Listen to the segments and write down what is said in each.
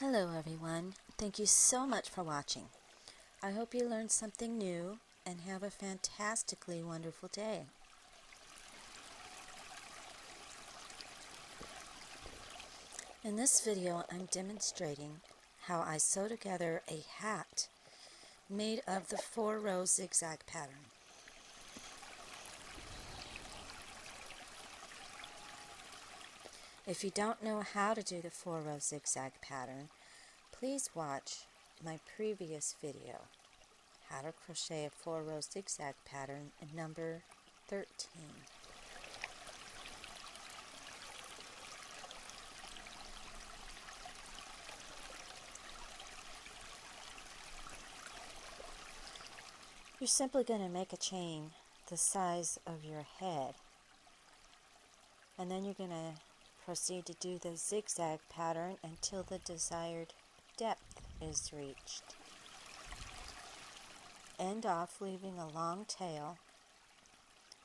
Hello everyone, thank you so much for watching. I hope you learned something new and have a fantastically wonderful day. In this video I'm demonstrating how I sew together a hat made of the 4-row zigzag pattern. If you don't know how to do the 4-row zigzag pattern, please watch my previous video, how to crochet a 4-row zigzag pattern number 13. You're simply going to make a chain the size of your head, and then you're going to proceed to do the zigzag pattern until the desired depth is reached. End off leaving a long tail,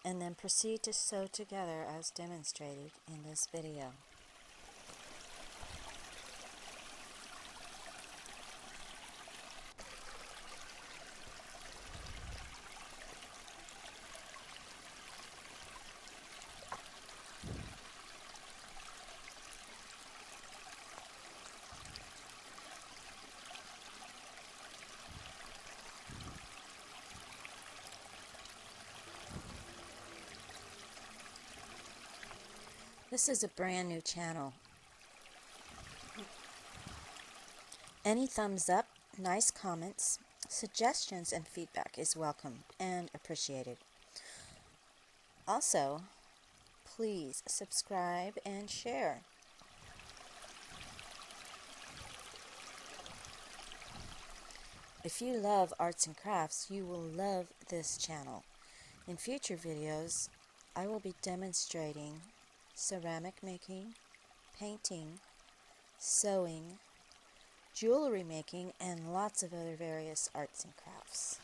and then proceed to sew together as demonstrated in this video. This is a brand new channel. Any thumbs up, nice comments, suggestions, and feedback is welcome and appreciated. Also, please subscribe and share. If you love arts and crafts, you will love this channel. In future videos, I will be demonstrating ceramic making, painting, sewing, jewelry making, and lots of other various arts and crafts.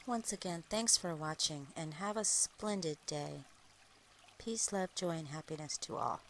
Once again, thanks for watching and have a splendid day. Peace, love, joy, and happiness to all.